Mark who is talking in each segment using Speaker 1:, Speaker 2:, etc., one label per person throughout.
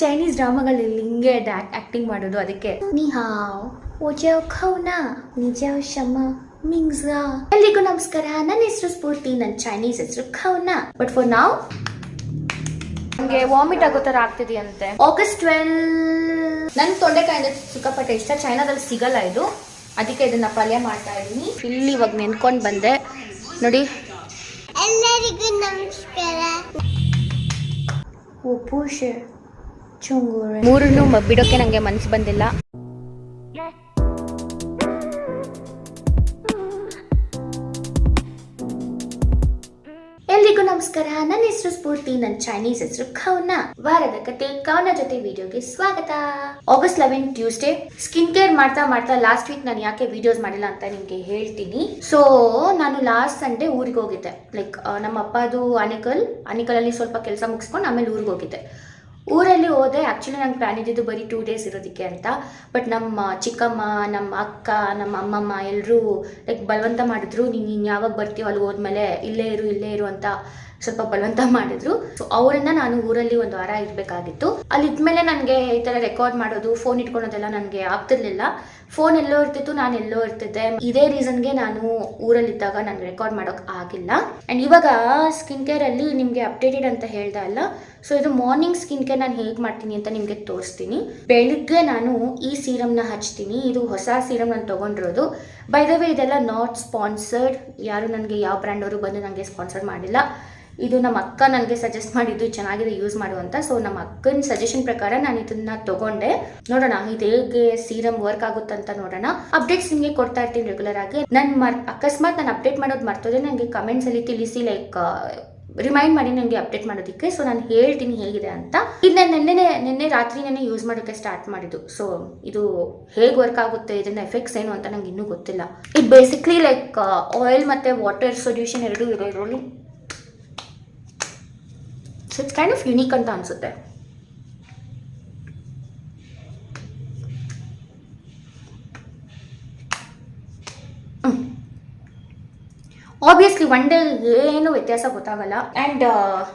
Speaker 1: Chinese ಡ್ರಾಮಾಗಳಲ್ಲಿ ಹಿಂಗೆ acting ಮಾಡೋದು, ಅದಕ್ಕೆ ನೀ ಹಾವ್ ಓಜಾವ್ ಖೌನಾ ನಿಜಾವ್ ಶಮ ಮಿಂಗ್ಸಾ. ಎಲ್ರಿಗೂ ನಮಸ್ಕಾರ, ನನ್ನ ಹೆಸರು ಸ್ಫೂರ್ತಿ, ನನ್ನ ಚೈನೀಸ್ ಹೆಸರು ಖೌನಾ. ಬಟ್ ಫಾರ್ ನಾವ್ ನನಗೆ ವಾಮಿಟ್ ಆಗೋ ಥರ ಆಗ್ತಿದೆಯಂತೆ. August 12 ನನ್ನ ತೊಂಡೆಕಾಯಿ ಅಂದ್ರೆ ಸಿಕ್ಕಾಪಟ್ಟೆ ಇಷ್ಟ. ಚೈನಾದಲ್ಲಿ ಸಿಗಲ್ಲ ಇದು, ಅದಕ್ಕೆ ಇದನ್ನ ಪಲ್ಯ ಮಾಡ್ತಾ ಇದ್ದೀನಿ. ಇಲ್ಲಿ ಇವಾಗ ನೆನ್ಕೊಂಡು ಬಂದೆ ನೋಡಿ.
Speaker 2: ಎಲ್ಲರಿಗೂ ನಮಸ್ಕಾರ.
Speaker 1: ಉಪ್ಪುಶೆ ಚುಂಗುರೆ ಮೂರನ್ನು ಬಿಡೋಕೆ ನನಗೆ ಮನಸ್ಸು ಬಂದಿಲ್ಲ. ಎಲ್ರಿಗೂ ನಮಸ್ಕಾರ, ನನ್ನ ಹೆಸರು ಸ್ಫೂರ್ತಿ, ನನ್ನ ಚೈನೀಸ್ ಹೆಸರು ಖೌನಾ. ವಾರದ ಕತೆ ಖೌನಾ ಜೊತೆ ವಿಡಿಯೋಗೆ ಸ್ವಾಗತ. August 11 Tuesday. ಸ್ಕಿನ್ ಕೇರ್ ಮಾಡ್ತಾ ಮಾಡ್ತಾ ಲಾಸ್ಟ್ ವೀಕ್ ನಾನು ಯಾಕೆ ವಿಡಿಯೋಸ್ ಮಾಡಿಲ್ಲ ಅಂತ ನಿಮಗೆ ಹೇಳ್ತೀನಿ. ಸೊ ನಾನು ಲಾಸ್ಟ್ ಸಂಡೇ ಊರಿಗೆ ಹೋಗಿದ್ದೆ. ಲೈಕ್ ನಮ್ಮ ಅಪ್ಪದು ಆನೇಕಲಲ್ಲಿ ಸ್ವಲ್ಪ ಕೆಲಸ ಮುಗಿಸ್ಕೊಂಡು ಆಮೇಲೆ ಊರಿಗೆ ಹೋಗಿದ್ದೆ. ಊರಲ್ಲಿ ಹೋದೆ. ಆ್ಯಕ್ಚುಲಿ ನಂಗೆ ಪ್ಲಾನ್ ಇದ್ದಿದ್ದು ಬರೀ 2 days ಇರೋದಕ್ಕೆ ಅಂತ. ಬಟ್ ನಮ್ಮ ಚಿಕ್ಕಮ್ಮ, ನಮ್ಮ ಅಕ್ಕ, ನಮ್ಮ ಅಮ್ಮಮ್ಮ ಎಲ್ಲರೂ ಲೈಕ್ ಬಲವಂತ ಮಾಡಿದ್ರು. ನೀನು ಯಾವಾಗ ಬರ್ತೀವೋ ಅಲ್ಲಿ ಹೋದ್ಮೇಲೆ ಇಲ್ಲೇ ಇರು ಅಂತ ಸ್ವಲ್ಪ ಬಲವಂತ ಮಾಡಿದ್ರು. ಸೊ ಅವರಿಂದ ನಾನು ಊರಲ್ಲಿ 1 ವಾರ ಇರಬೇಕಾಗಿತ್ತು. ಅಲ್ಲಿ ಇದ್ಮೇಲೆ ನನಗೆ ಈ ಥರ ರೆಕಾರ್ಡ್ ಮಾಡೋದು, ಫೋನ್ ಇಟ್ಕೊಳೋದೆಲ್ಲ ನನಗೆ ಆಗ್ತಿರ್ಲಿಲ್ಲ. ಫೋನ್ ಎಲ್ಲೋ ಇರ್ತಿತ್ತು, ನಾನು ಎಲ್ಲೋ ಇರ್ತಿದ್ದೆ. ಇದೇ ರೀಸನ್ಗೆ ನಾನು ಊರಲ್ಲಿದ್ದಾಗ ನನಗೆ ರೆಕಾರ್ಡ್ ಮಾಡೋಕೆ ಆಗಿಲ್ಲ. ಆ್ಯಂಡ್ ಇವಾಗ ಸ್ಕಿನ್ ಕೇರಲ್ಲಿ ನಿಮಗೆ ಅಪ್ಡೇಟೆಡ್ ಅಂತ ಹೇಳ್ದೆ ಅಲ್ಲ. ಸೊ ಇದು ಮಾರ್ನಿಂಗ್ ಸ್ಕಿನ್ ಕೇರ್ ನಾನು ಹೇಗೆ ಮಾಡ್ತೀನಿ ಅಂತ ನಿಮಗೆ ತೋರಿಸ್ತೀನಿ. ಬೆಳಿಗ್ಗೆ ನಾನು ಈ ಸೀರಮ್ನ ಹಚ್ತೀನಿ. ಇದು ಹೊಸ ಸೀರಮ್ ನಾನು ತೊಗೊಂಡಿರೋದು. ಬೈ ದ ವೇ ಇದೆಲ್ಲ ನಾಟ್ ಸ್ಪಾನ್ಸರ್ಡ್. ಯಾರು ನನಗೆ ಯಾವ ಬ್ರ್ಯಾಂಡ್ ಅವರು ಬಂದು ನನಗೆ ಸ್ಪಾನ್ಸರ್ ಮಾಡಿಲ್ಲ. ಇದು ನಮ್ಮ ಅಕ್ಕ ನನಗೆ ಸಜೆಸ್ಟ್ ಮಾಡಿದ್ದು, ಚೆನ್ನಾಗಿದೆ ಯೂಸ್ ಮಾಡುವಂತ. ಸೊ ನಮ್ಮ ಅಕ್ಕನ ಸಜೆಷನ್ ಪ್ರಕಾರ ನಾನು ಇದನ್ನ ತಗೊಂಡೆ. ನೋಡೋಣ ಇದು ಹೇಗೆ ಸೀರಮ್ ವರ್ಕ್ ಆಗುತ್ತಂತ ನೋಡೋಣ. ಅಪ್ಡೇಟ್ಸ್ ನಿಮಗೆ ಕೊಡ್ತಾ ಇರ್ತೀನಿ ರೆಗ್ಯುಲರ್ ಆಗಿ. ಅಕಸ್ಮಾತ್ ನಾನು ಅಪ್ಡೇಟ್ ಮಾಡೋದು ಮರ್ತೋದ್ರೆ ನನಗೆ ಕಮೆಂಟ್ಸ್ ಅಲ್ಲಿ ತಿಳಿಸಿ, ಲೈಕ್ ರಿಮೈಂಡ್ ಮಾಡಿ ನನಗೆ ಅಪ್ಡೇಟ್ ಮಾಡೋದಕ್ಕೆ. ಸೊ ನಾನು ಹೇಳ್ತೀನಿ ಹೇಗಿದೆ ಅಂತ. ಇದು ನಾನು ನಿನ್ನೆ ರಾತ್ರಿ ಯೂಸ್ ಮಾಡೋಕ್ಕೆ ಸ್ಟಾರ್ಟ್ ಮಾಡಿದ್ದು. ಸೊ ಇದು ಹೇಗೆ ವರ್ಕ್ ಆಗುತ್ತೆ, ಇದನ್ನ ಎಫೆಕ್ಟ್ಸ್ ಏನು ಅಂತ ನಂಗೆ ಇನ್ನೂ ಗೊತ್ತಿಲ್ಲ. ಇದು ಬೇಸಿಕ್ಲಿ ಲೈಕ್ ಆಯಿಲ್ ಮತ್ತೆ ವಾಟರ್ ಸೊಲ್ಯೂಷನ್ ಎರಡೂ ಇದೆ ಇದರಲ್ಲಿ. So it's kind of unique ಅಂತ ಅನ್ಸುತ್ತೆ. ಆಬ್ವಿಯಸ್ಲಿ ಒನ್ ಡೇ ಏನು ವ್ಯತ್ಯಾಸ ಗೊತ್ತಾಗಲ್ಲ. ಆ್ಯಂಡ್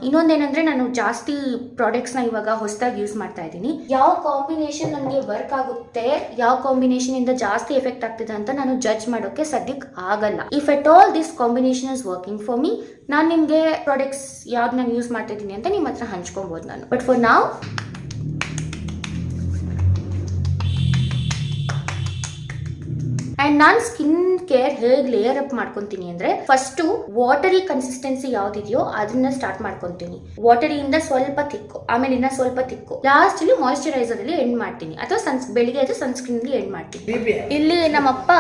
Speaker 1: ಇನ್ನೊಂದೇನೆಂದರೆ ನಾನು ಜಾಸ್ತಿ ಪ್ರಾಡಕ್ಟ್ಸ್ನ ಇವಾಗ ಹೊಸದಾಗಿ ಯೂಸ್ ಮಾಡ್ತಾ ಇದ್ದೀನಿ. ಯಾವ ಕಾಂಬಿನೇಷನ್ ನನಗೆ ವರ್ಕ್ ಆಗುತ್ತೆ, ಯಾವ ಕಾಂಬಿನೇಷನಿಂದ ಜಾಸ್ತಿ ಎಫೆಕ್ಟ್ ಆಗ್ತಿದೆ ಅಂತ ನಾನು ಜಡ್ಜ್ ಮಾಡೋಕ್ಕೆ ಸದ್ಯಕ್ಕೆ ಆಗಲ್ಲ. If at all this combination is working for me, ನಾನು ನಿಮಗೆ ಪ್ರಾಡಕ್ಟ್ಸ್ ಯಾವ್ದು ನಾನು ಯೂಸ್ ಮಾಡ್ತಿದ್ದೀನಿ ಅಂತ ನಿಮ್ಮ ಹತ್ರ ಹಂಚ್ಕೊಬೋದು ನಾನು. ಬಟ್ ಫಾರ್ ನಾವ್ ಆ್ಯಂಡ್ ನಾನು ಸ್ಕಿನ್ ಕೇರ್ ಹೇಗೆ ಲೇಯರ್ ಅಪ್ ಮಾಡ್ಕೊತೀನಿ ಅಂದರೆ, ಫಸ್ಟು ವಾಟರಿ ಕನ್ಸಿಸ್ಟೆನ್ಸಿ ಯಾವ್ದಿದೆಯೋ ಅದನ್ನ ಸ್ಟಾರ್ಟ್ ಮಾಡ್ಕೊತೀನಿ. ವಾಟರಿಯಿಂದ ಸ್ವಲ್ಪ ತಿಕ್ಕು, ಆಮೇಲೆ ಇನ್ನ ಸ್ವಲ್ಪ ತಿಕ್ಕು, ಲಾಸ್ಟಲ್ಲಿ ಮಾಯಿಶ್ಚರೈಸರ್ ಅಲ್ಲಿ ಎಂಡ್ ಮಾಡ್ತೀನಿ. ಅಥವಾ ಬೆಳಿಗ್ಗೆ ಅದು ಸನ್ಸ್ಕ್ರೀನ್ ಅಲ್ಲಿ ಎಂಡ್ ಮಾಡ್ತೀನಿ. ಇಲ್ಲಿ ನಮ್ಮಪ್ಪ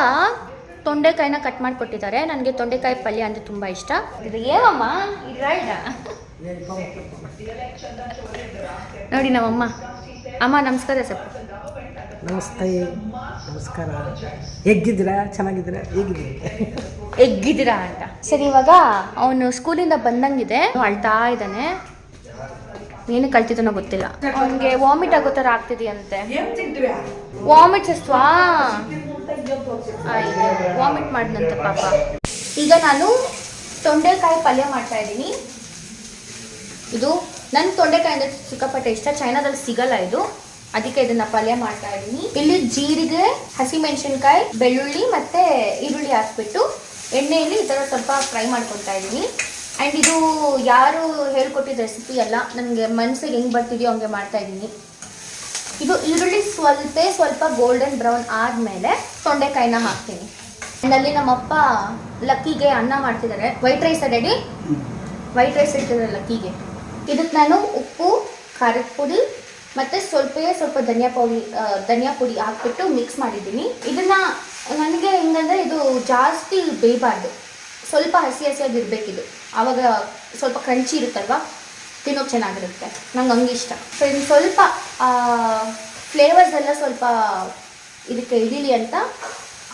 Speaker 1: ತೊಂಡೆಕಾಯಿನ ಕಟ್ ಮಾಡಿಕೊಟ್ಟಿದ್ದಾರೆ. ನನಗೆ ತೊಂಡೆಕಾಯಿ ಪಲ್ಯ ಅಂದರೆ ತುಂಬ ಇಷ್ಟ. ಇದು ಏನಮ್ಮ ನೋಡಿ ನಮ್ಮಮ್ಮ. ಅಮ್ಮ ನಮಸ್ಕಾರ ಸರ್.
Speaker 3: ನಮಸ್ತೆ, ನಮಸ್ಕಾರ. ಹೇಗಿದ್ದೀರಾ? ಚೆನ್ನಾಗಿದ್ದೀರಾ?
Speaker 1: ಹೇಗಿದ್ದೀರಾ ಅಂತ. ಸರಿ, ಇವಾಗ ಅವನು ಸ್ಕೂಲಿಂದ ಬಂದಂಗಿದೆ, ಅಳ್ತಾ ಇದ್ದಾನೆ. ಏನು ಕಳ್ತಿದ್ದಾನೋ ಗೊತ್ತಿಲ್ಲ. ಅವನಿಗೆ ವಾಮಿಟ್ ಆಗೋ ಥರ ಆಗ್ತಿದೆಯಂತೆ. ವಾಮಿಟ್ ಅಸ್ವಾ ವಾಮಿಟ್ ಮಾಡಿದಂತೆ ಪಾಪ. ಈಗ ನಾನು ತೊಂಡೆಕಾಯಿ ಪಲ್ಯ ಮಾಡ್ತಾ ಇದ್ದೀನಿ. ಇದು ನನ್ನ ತೊಂಡೆಕಾಯಿ ಅಂದರೆ ಸಿಕ್ಕಾಪಟ್ಟೆ ಇಷ್ಟ. ಚೈನಾದಲ್ಲಿ ಸಿಗಲ್ಲ ಇದು, ಅದಕ್ಕೆ ಇದನ್ನ ಪಲ್ಯ ಮಾಡ್ತಾ ಇದ್ದೀನಿ. ಇಲ್ಲಿ ಜೀರಿಗೆ, ಹಸಿಮೆಣಸಿನ್ಕಾಯಿ, ಬೆಳ್ಳುಳ್ಳಿ ಮತ್ತೆ ಈರುಳ್ಳಿ ಹಾಕ್ಬಿಟ್ಟು ಎಣ್ಣೆಯಲ್ಲಿ ಈ ಥರ ಸ್ವಲ್ಪ ಫ್ರೈ ಮಾಡ್ಕೊತಾ ಇದ್ದೀನಿ. ಆ್ಯಂಡ್ ಇದು ಯಾರು ಹೇಳ್ಕೊಟ್ಟಿದ್ದ ರೆಸಿಪಿ ಅಲ್ಲ, ನನಗೆ ಮನಸ್ಸಿಗೆ ಹೆಂಗೆ ಬರ್ತಿದೆಯೋ ಹಂಗೆ ಮಾಡ್ತಾ ಇದ್ದೀನಿ. ಇದು ಈರುಳ್ಳಿ ಸ್ವಲ್ಪ ಗೋಲ್ಡನ್ ಬ್ರೌನ್ ಆದಮೇಲೆ ತೊಂಡೆಕಾಯಿನ ಹಾಕ್ತೀನಿ. ಆ್ಯಂಡ್ ಅಲ್ಲಿ ನಮ್ಮಪ್ಪ ಲಕ್ಕಿಗೆ ಅನ್ನ ಮಾಡ್ತಿದ್ದಾರೆ. White rice ready, white rice ಇಟ್ಟಿದ್ದಾರೆ ಲಕ್ಕಿಗೆ. ಇದಕ್ಕೆ ನಾನು ಉಪ್ಪು, ಖಾರದ ಪುಡಿ ಮತ್ತು ಸ್ವಲ್ಪ ಧನಿಯಾ ಪುಡಿ ಹಾಕ್ಬಿಟ್ಟು ಮಿಕ್ಸ್ ಮಾಡಿದ್ದೀನಿ. ಇದನ್ನು ನನಗೆ ಹೆಂಗಂದರೆ ಇದು ಜಾಸ್ತಿ ಬೇಯಬಾರ್ದು, ಸ್ವಲ್ಪ ಹಸಿಯಾಗಿರ್ಬೇಕಿದು. ಆವಾಗ ಸ್ವಲ್ಪ ಕ್ರಂಚಿ ಇರುತ್ತಲ್ವ, ತಿನ್ನೋಕೆ ಚೆನ್ನಾಗಿರುತ್ತೆ. ನಂಗೆ ಹಂಗೆ ಇಷ್ಟ. ಸೊ ಇದು ಸ್ವಲ್ಪ ಫ್ಲೇವರ್ಸ್ ಎಲ್ಲ ಸ್ವಲ್ಪ ಇದಕ್ಕೆ ಹಿಡೀಲಿ ಅಂತ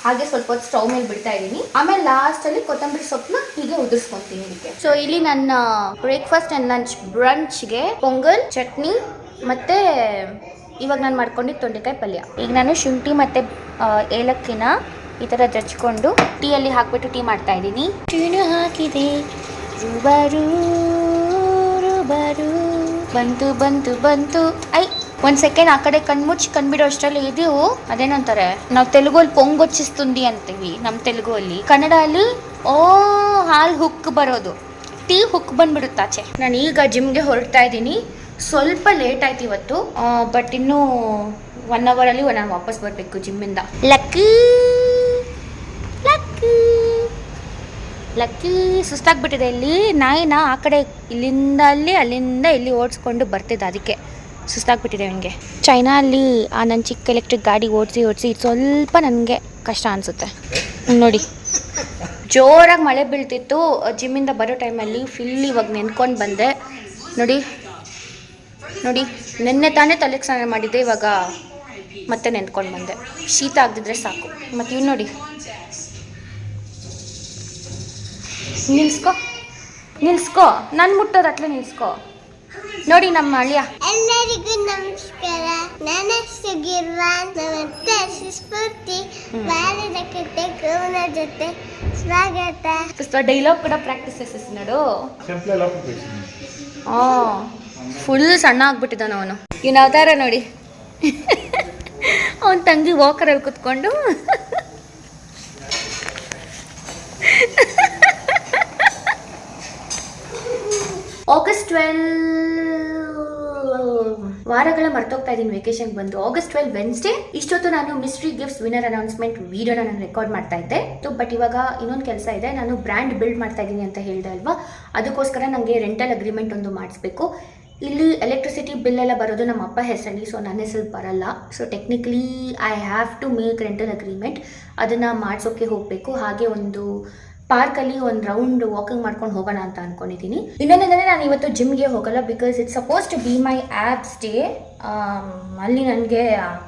Speaker 1: ಹಾಗೆ ಸ್ವಲ್ಪ ಹೊತ್ತು ಸ್ಟವ್ ಮೇಲೆ ಬಿಡ್ತಾ ಇದ್ದೀನಿ. ಆಮೇಲೆ ಲಾಸ್ಟಲ್ಲಿ ಕೊತ್ತಂಬರಿ ಸೊಪ್ಪನ್ನ ಹೀಗೆ ಉದುರಿಸ್ಕೊತೀನಿ ಇದಕ್ಕೆ. ಸೊ ಇಲ್ಲಿ ನನ್ನ ಬ್ರೇಕ್ಫಾಸ್ಟ್ ಆ್ಯಂಡ್ ಬ್ರಂಚ್ಗೆ ಪೊಂಗಲ್, ಚಟ್ನಿ ಮತ್ತು ಇವಾಗ ನಾನು ಮಾಡ್ಕೊಂಡಿದ್ದು ತೊಂಡೆಕಾಯಿ ಪಲ್ಯ. ಈಗ ನಾನು ಶುಂಠಿ ಮತ್ತು ಏಲಕ್ಕಿನ ಈ ಥರ ಜಜ್ಕೊಂಡು ಟೀಯಲ್ಲಿ ಹಾಕ್ಬಿಟ್ಟು ಟೀ ಮಾಡ್ತಾ ಇದ್ದೀನಿ. ಟೀನು ಹಾಕಿದೆ, ರೂಬಾರು ರೂಬಾರು ಬಂತು ಬಂತು ಬಂತು. ಐ ಒಂದು ಸೆಕೆಂಡ್ ಆ ಕಡೆ ಕಣ್ಮುಚ್ಚಿ ಕಣ್ಬಿಡೋ ಅಷ್ಟರಲ್ಲಿ ಇದು ಅದೇನಂತಾರೆ, ನಾವು ತೆಲುಗಲ್ಲಿ ಪೊಂಗೊಚ್ಚಿಸ್ತುಂದಿ ಅಂತೀವಿ ನಮ್ಮ ತೆಲುಗು ಅಲ್ಲಿ, ಕನ್ನಡ ಅಲ್ಲಿ ಹಾಲು ಹುಕ್ ಬರೋದು, ಟೀ ಹುಕ್ ಬಂದ್ಬಿಡುತ್ತೆ ಆಚೆ. ನಾನು ಈಗ ಜಿಮ್ಗೆ ಹೊರಡ್ತಾ ಇದ್ದೀನಿ. ಸ್ವಲ್ಪ ಲೇಟ್ ಆಯ್ತು ಇವತ್ತು, ಬಟ್ ಇನ್ನೂ 1 ಅವರಲ್ಲಿ ನಾನು ವಾಪಸ್ ಬರಬೇಕು ಜಿಮ್ಮಿಂದ. ಲಕ್ಕಿ ಲಕ್ಕಿ ಲಕ್ಕಿ ಸುಸ್ತಾಗ್ಬಿಟ್ಟಿದೆ. ಇಲ್ಲಿ ನಾಯಿನ ಆ ಕಡೆ ಇಲ್ಲಿಂದ ಅಲ್ಲಿ ಅಲ್ಲಿಂದ ಇಲ್ಲಿ ಓಡಿಸ್ಕೊಂಡು ಬರ್ತಿದ್ದೆ, ಅದಕ್ಕೆ ಸುಸ್ತಾಗ್ಬಿಟ್ಟಿದೆ ನನಗೆ. ಚೈನಾ ಅಲ್ಲಿ ನನ್ನ ಚಿಕ್ಕ ಎಲೆಕ್ಟ್ರಿಕ್ ಗಾಡಿ ಓಡಿಸಿ ಇದು ಸ್ವಲ್ಪ ನನಗೆ ಕಷ್ಟ ಅನಿಸುತ್ತೆ. ನೋಡಿ ಜೋರಾಗಿ ಮಳೆ ಬೀಳ್ತಿತ್ತು ಜಿಮ್ಮಿಂದ ಬರೋ ಟೈಮಲ್ಲಿ. ಫುಲ್ ಇವಾಗ ನೆನ್ಕೊಂಡು ಬಂದೆ. ನೋಡಿ ನೆನ್ನೆ ತಾನೇ ತಲೆಗೆ ಸ್ನಾನ ಮಾಡಿದ್ದೆ, ಇವಾಗ ಮತ್ತೆ ನೆನ್ಕೊಂಡು ಬಂದೆ. ಶೀತ ಆಗದಿದ್ರೆ ಸಾಕು. ಮತ್ತು ಇವ್ನು ನೋಡಿ, ನಿಲ್ಸ್ಕೋ ನಾನು ಮುಟ್ಟೋದು ಅಟ್ಲೆ ನಿಲ್ಸ್ಕೋ. ನೋಡಿ ನಮ್ಮ ಅಳಿಯ.
Speaker 2: ಎಲ್ಲರಿಗೂ ನಮಸ್ಕಾರ. ನನ್ನ ಹೆಸರು ಗಿರ್ವಾನ್. ನಮ್ಮತ್ತೆ ಸ್ಫೂರ್ತಿ. ಬಾಲ್ಯದ ಕತೆ ಕವನ ಜೊತೆ ಸ್ವಾಗತ.
Speaker 1: ಡೈಲಾಗ್ ಕೂಡ ಪ್ರಾಕ್ಟೀಸಸ್ ನೋಡು. ಫುಲ್ ಸಣ್ಣ ಆಗ್ಬಿಟ್ಟಿದ್ದಾನ ಅವನು. ಇವ್ನ ಅವತಾರ ನೋಡಿ. ಅವನ ತಂಗಿ ವಾಕರಲ್ಲಿ ಕುತ್ಕೊಂಡು August 12 ವಾರಗಳ ಮರ್ತೋಗ್ತಾ ಇದ್ದೀನಿ ವೆಕೇಶನ್ಗೆ ಬಂದು. August 12 Wednesday. ಇಷ್ಟೊತ್ತು ನಾನು ಮಿಸ್ಟ್ರಿ ಗಿಫ್ಟ್ಸ್ ವಿನ್ನರ್ ಅನೌನ್ಸ್ಮೆಂಟ್ ವಿಡಿಯೋನ ನಾನು ರೆಕಾರ್ಡ್ ಮಾಡ್ತಾ ಇದ್ದೆ. ಬಟ್ ಇವಾಗ ಇನ್ನೊಂದು ಕೆಲಸ ಇದೆ. ನಾನು ಬ್ರ್ಯಾಂಡ್ ಬಿಲ್ಡ್ ಮಾಡ್ತಾ ಇದ್ದೀನಿ ಅಂತ ಹೇಳಿದೆ ಅಲ್ವಾ, ಅದಕ್ಕೋಸ್ಕರ ನನಗೆ ರೆಂಟಲ್ ಅಗ್ರಿಮೆಂಟ್ ಒಂದು ಮಾಡಿಸ್ಬೇಕು. ಇಲ್ಲಿ ಎಲೆಕ್ಟ್ರಿಸಿಟಿ ಬಿಲ್ ಎಲ್ಲ ಬರೋದು ನಮ್ಮ ಅಪ್ಪ ಹೆಸರಲ್ಲಿ, ಸೊ ನನ್ನ ಹೆಸರು ಬರಲ್ಲ. So technically I have to make rental agreement. ಅದನ್ನು ಮಾಡಿಸೋಕ್ಕೆ ಹೋಗಬೇಕು. ಹಾಗೆ ಒಂದು ಪಾರ್ಕಲ್ಲಿ ಒಂದು ರೌಂಡ್ ವಾಕಿಂಗ್ ಮಾಡ್ಕೊಂಡು ಹೋಗೋಣ ಅಂತ ಅಂದ್ಕೊಂಡಿದ್ದೀನಿ. ಇನ್ನೊಂದೇಂದರೆ ನಾನು ಇವತ್ತು ಜಿಮ್ಗೆ ಹೋಗಲ್ಲ, because it's suppose to be my abs day. ಅಲ್ಲಿ ನನಗೆ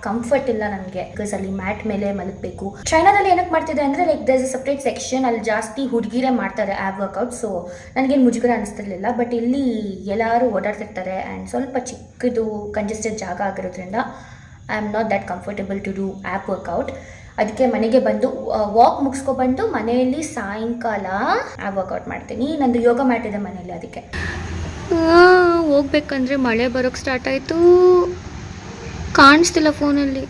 Speaker 1: ಕಂಫರ್ಟ್ ಇಲ್ಲ ನನಗೆ, ಬಿಕಾಸ್ ಅಲ್ಲಿ ಮ್ಯಾಟ್ ಮೇಲೆ ಮಲಗಬೇಕು. ಚೈನಾದಲ್ಲಿ ಏನಕ್ಕೆ ಮಾಡ್ತಿದೆ ಅಂದರೆ like there is a separate section, ಅಲ್ಲಿ ಜಾಸ್ತಿ ಹುಡುಗಿರೇ ಮಾಡ್ತಾರೆ ಆ್ಯಬ್ ವರ್ಕೌಟ್. ಸೊ ನನಗೇನು ಮುಜುಗರ ಅನಿಸ್ತಿರ್ಲಿಲ್ಲ. ಬಟ್ ಇಲ್ಲಿ ಎಲ್ಲರೂ ಓಡಾಡ್ತಿರ್ತಾರೆ ಆ್ಯಂಡ್ ಸ್ವಲ್ಪ ಚಿಕ್ಕದು ಕಂಜೆಸ್ಟೆಡ್ ಜಾಗ ಆಗಿರೋದ್ರಿಂದ I am not that comfortable to do a workout. ಅದಕ್ಕೆ ಮನೆಗೆ ಬಂದು ವಾಕ್ ಮುಗಿಸ್ಕೊಬಂದು ಮನೆಯಲ್ಲಿ ಸಾಯಂಕಾಲ ಆ್ಯಪ್ ವರ್ಕೌಟ್ ಮಾಡ್ತೀನಿ. ನಂದು ಯೋಗ ಮ್ಯಾಟ್ ಇದೆ ಮನೆಯಲ್ಲಿ, ಅದಕ್ಕೆ ಹೋಗ್ಬೇಕಂದ್ರೆ ಮಳೆ ಬರೋಕ್ಕೆ ಸ್ಟಾರ್ಟ್ ಆಯಿತು. ಕಾಣಿಸ್ತಿಲ್ಲ ಫೋನಲ್ಲಿ.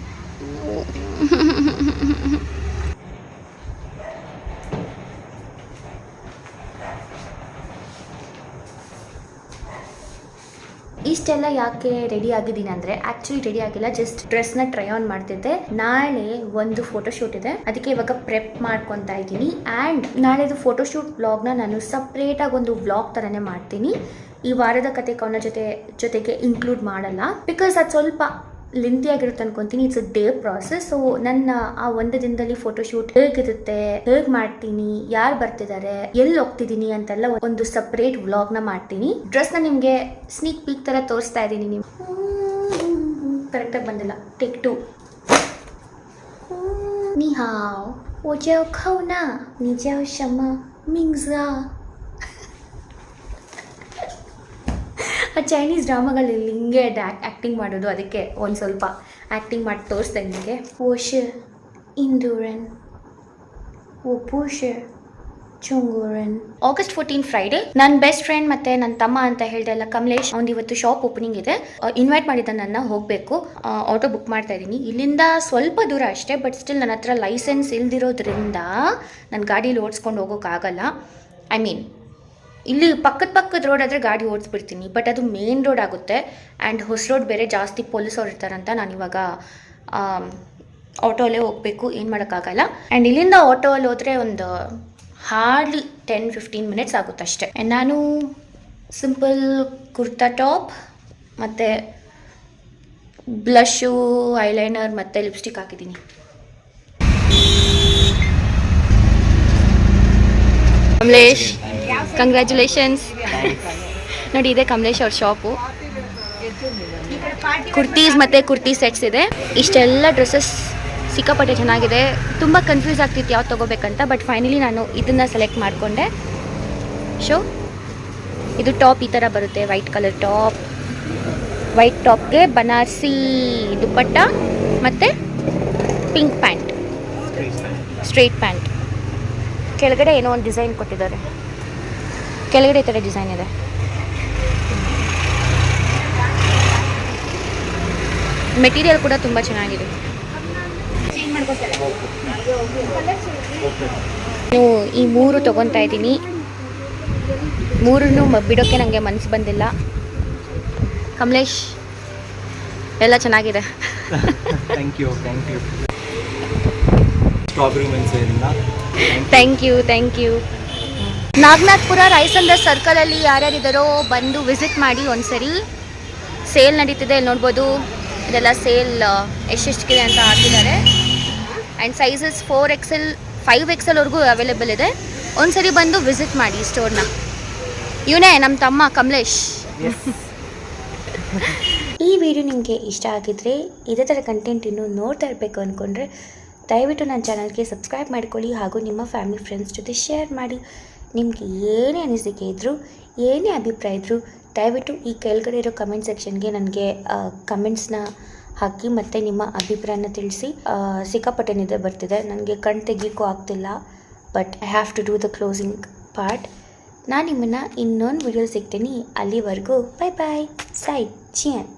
Speaker 1: ಇಷ್ಟೆಲ್ಲ ಯಾಕೆ ರೆಡಿ ಆಗಿದ್ದೀನಿ ಅಂದರೆ, ಆ್ಯಕ್ಚುಲಿ ರೆಡಿ ಆಗಿಲ್ಲ, ಜಸ್ಟ್ ಡ್ರೆಸ್ನ ಟ್ರೈ ಆನ್ ಮಾಡ್ತಿದ್ದೆ. ನಾಳೆ ಒಂದು ಫೋಟೋಶೂಟ್ ಇದೆ, ಅದಕ್ಕೆ ಇವಾಗ ಪ್ರೆಪ್ ಮಾಡ್ಕೊತಾ ಇದ್ದೀನಿ. ಆ್ಯಂಡ್ ನಾಳೆದು ಫೋಟೋಶೂಟ್ ವ್ಲಾಗ್ನ ನಾನು ಸಪ್ರೇಟಾಗಿ ಒಂದು ವ್ಲಾಗ್ ಥರನೇ ಮಾಡ್ತೀನಿ. ಈ ವಾರದ ಕತೆ ಕವನ ಜೊತೆಗೆ ಇನ್ಕ್ಲೂಡ್ ಮಾಡಲ್ಲ, ಬಿಕಾಸ್ ಅದು ಸ್ವಲ್ಪ ಲೆಂತಿ ಆಗಿರುತ್ತೆ ಅನ್ಕೊಂತೀನಿ. It's a day process. So ನನ್ನ ಆ ಒಂದು ದಿನದಲ್ಲಿ ಫೋಟೋಶೂಟ್ ಹೇಗಿರುತ್ತೆ, ಹೇಗೆ ಮಾಡ್ತೀನಿ, ಯಾರು ಬರ್ತಿದ್ದಾರೆ, ಎಲ್ಲಿ ಹೋಗ್ತಿದ್ದೀನಿ ಅಂತೆಲ್ಲ ಒಂದು ಸಪ್ರೇಟ್ ವ್ಲಾಗ್ನ ಮಾಡ್ತೀನಿ. ಡ್ರೆಸ್ನ ನಿಮಗೆ ಸ್ನೀಕ್ ಪೀಕ್ ಥರ ತೋರಿಸ್ತಾ ಇದ್ದೀನಿ. ನೀವು ಕರೆಕ್ಟಾಗಿ ಬಂದಿಲ್ಲ. ಟೇಕ್ 2. ನೀ ಹಾವ್ ಓಜೋ ಖೌನಾ ನಿಜ ಶಮ ಮಿಂಗ್ಜಾ. ಆ ಚೈನೀಸ್ ಡ್ರಾಮಾಗಳಲ್ಲಿ ಹಿಂಗೆ ಆ್ಯಕ್ಟಿಂಗ್ ಮಾಡೋದು, ಅದಕ್ಕೆ ಒಂದು ಸ್ವಲ್ಪ ಆ್ಯಕ್ಟಿಂಗ್ ಮಾಡಿ ತೋರಿಸ್ದೆ ನಿಮಗೆ. ಓಶ ಇಂದೂರನ್ ಓ ಪೂಷ ಚುಂಗೂರನ್. August 14 Friday. ನನ್ನ ಬೆಸ್ಟ್ ಫ್ರೆಂಡ್ ಮತ್ತು ನನ್ನ ತಮ್ಮ ಅಂತ ಹೇಳಿದೆ ಅಲ್ಲ, ಕಮಲೇಶ್, ಅವ್ನು ಇವತ್ತು ಶಾಪ್ ಓಪನಿಂಗ್ ಇದೆ. ಇನ್ವೈಟ್ ಮಾಡಿದ್ದ ನನ್ನ, ಹೋಗಬೇಕು. ಆಟೋ ಬುಕ್ ಮಾಡ್ತಾ ಇದ್ದೀನಿ. ಇಲ್ಲಿಂದ ಸ್ವಲ್ಪ ದೂರ ಅಷ್ಟೇ, ಬಟ್ ಸ್ಟಿಲ್ ನನ್ನ ಹತ್ರ ಲೈಸೆನ್ಸ್ ಇಲ್ದಿರೋದ್ರಿಂದ ನನ್ನ ಗಾಡೀಲಿ ಓಡಿಸ್ಕೊಂಡು ಹೋಗೋಕ್ಕಾಗಲ್ಲ. ಐ ಮೀನ್ ಇಲ್ಲಿ ಪಕ್ಕದ ರೋಡ್ ಆದರೆ ಗಾಡಿ ಓಡಿಸ್ಬಿಡ್ತೀನಿ, ಬಟ್ ಅದು ಮೇನ್ ರೋಡ್ ಆಗುತ್ತೆ. ಆ್ಯಂಡ್ ಹೊಸ ರೋಡ್ ಬೇರೆ, ಜಾಸ್ತಿ ಪೊಲೀಸವ್ರು ಇರ್ತಾರಂತ ನಾನಿವಾಗ ಆಟೋಲ್ಲೇ ಹೋಗಬೇಕು. ಏನು ಮಾಡೋಕ್ಕಾಗಲ್ಲ. ಆ್ಯಂಡ್ ಇಲ್ಲಿಂದ ಆಟೋಲ್ಲಿ ಹೋದರೆ ಒಂದು ಹಾರ್ಡ್ಲಿ 10-15 ಮಿನಿಟ್ಸ್ ಆಗುತ್ತೆ ಅಷ್ಟೇ. ನಾನು ಸಿಂಪಲ್ ಕುರ್ತಾ ಟಾಪ್ ಮತ್ತು ಬ್ಲಷು, ಐಲೈನರ್ ಮತ್ತು ಲಿಪ್ಸ್ಟಿಕ್ ಹಾಕಿದ್ದೀನಿ. ಕಮಲೇಶ್, ಕಂಗ್ರ್ಯಾಚುಲೇಷನ್ಸ್. ನೋಡಿ, ಇದೆ ಕಮಲೇಶ್ ಅವ್ರ ಶಾಪು. ಕುರ್ತೀಸ್ ಮತ್ತು ಕುರ್ತಿ ಸೆಟ್ಸ್ ಇದೆ. ಇಷ್ಟೆಲ್ಲ ಡ್ರೆಸ್ಸಸ್ ಸಿಕ್ಕಾಪಟ್ಟೆ ಚೆನ್ನಾಗಿದೆ. ತುಂಬ ಕನ್ಫ್ಯೂಸ್ ಆಗ್ತಿತ್ತು ಯಾವ್ದು ತೊಗೋಬೇಕಂತ, ಬಟ್ ಫೈನಲಿ ನಾನು ಇದನ್ನು ಸೆಲೆಕ್ಟ್ ಮಾಡಿಕೊಂಡೆ. ಇದು ಟಾಪ್ ಈ ಥರ ಬರುತ್ತೆ, ವೈಟ್ ಕಲರ್ ಟಾಪ್. ವೈಟ್ ಟಾಪ್ಗೆ ಬನಾರಸಿ ದುಪ್ಪಟ್ಟ ಮತ್ತು ಪಿಂಕ್ ಪ್ಯಾಂಟ್, ಸ್ಟ್ರೈಟ್ ಪ್ಯಾಂಟ್. ಕೆಳಗಡೆ ಏನೋ ಒಂದು ಡಿಸೈನ್ ಕೊಟ್ಟಿದ್ದಾರೆ. ಕೆಳಗಡೆ ಈ ಥರ ಡಿಸೈನ್ ಇದೆ. ಮೆಟೀರಿಯಲ್ ಕೂಡ ತುಂಬ ಚೆನ್ನಾಗಿದೆ. ನೀವು ಈ 3 ತೊಗೊತಾ ಇದ್ದೀನಿ. 3 ಬಿಡೋಕ್ಕೆ ನನಗೆ ಮನಸ್ಸು ಬಂದಿಲ್ಲ. ಕಮಲೇಶ್ ಎಲ್ಲ ಚೆನ್ನಾಗಿದೆ.
Speaker 4: ಥ್ಯಾಂಕ್ ಯು ಸ್ಟ್ರಾಬೆರಿ ಮೆಣಸಿನ
Speaker 1: ಥ್ಯಾಂಕ್ ಯು. ನಾಗನಾಥ್ಪುರ ರೈಸಂದ್ರ ಸರ್ಕಲಲ್ಲಿ ಯಾರ್ಯಾರಿದ್ದಾರೋ ಬಂದು ವಿಸಿಟ್ ಮಾಡಿ ಒಂದ್ಸರಿ. ಸೇಲ್ ನಡೀತಿದೆ, ಇಲ್ಲಿ ನೋಡ್ಬೋದು. ಇದೆಲ್ಲ ಸೇಲ್ ಎಷ್ಟೆಷ್ಟಿದೆ ಅಂತ ಹಾಕಿದ್ದಾರೆ. ಆ್ಯಂಡ್ ಸೈಜಸ್ 4XL 5XLವರೆಗೂ ಅವೈಲೇಬಲ್ ಇದೆ. ಒಂದ್ಸರಿ ಬಂದು ವಿಸಿಟ್ ಮಾಡಿ ಸ್ಟೋರ್ನ. ಇವನೇ ನಮ್ಮ ತಮ್ಮ ಕಮಲೇಶ್. ಈ ವಿಡಿಯೋ ನಿಮಗೆ ಇಷ್ಟ ಆಗಿದ್ರೆ ಇದೇ ಥರ ಕಂಟೆಂಟ್ ಇನ್ನೂ ನೋಡ್ತಾ ಇರಬೇಕು ಅಂದ್ಕೊಂಡ್ರೆ ದಯವಿಟ್ಟು ನನ್ನ ಚಾನಲ್ಗೆ ಸಬ್ಸ್ಕ್ರೈಬ್ ಮಾಡ್ಕೊಳ್ಳಿ. ಹಾಗೂ ನಿಮ್ಮ ಫ್ಯಾಮಿಲಿ ಫ್ರೆಂಡ್ಸ್ ಜೊತೆ ಶೇರ್ ಮಾಡಿ. ನಿಮಗೆ ಏನೇ ಅನಿಸಿಕೆ ಇದ್ದರೂ, ಏನೇ ಅಭಿಪ್ರಾಯ ಇದ್ದರೂ ದಯವಿಟ್ಟು ಈ ಕೆಳಗಡೆ ಇರೋ ಕಮೆಂಟ್ ಸೆಕ್ಷನ್ಗೆ ನನಗೆ ಕಮೆಂಟ್ಸ್ನ ಹಾಕಿ ಮತ್ತು ನಿಮ್ಮ ಅಭಿಪ್ರಾಯನ ತಿಳಿಸಿ. ಸಿಕ್ಕಾಪಟ್ಟೆ ನಿದ್ದೆ ಬರ್ತಿದೆ, ನನಗೆ ಕಣ್ ತೆಗಿಯೋಕ್ಕೂ ಆಗ್ತಿಲ್ಲ. But I have to do the closing part. ನಾನು ನಿಮ್ಮನ್ನು ಇನ್ನೊಂದು ವಿಡಿಯೋ ಸಿಗ್ತೀನಿ. ಅಲ್ಲಿವರೆಗೂ ಬೈ ಬಾಯ್. ಸೈ ಚಿಯನ್.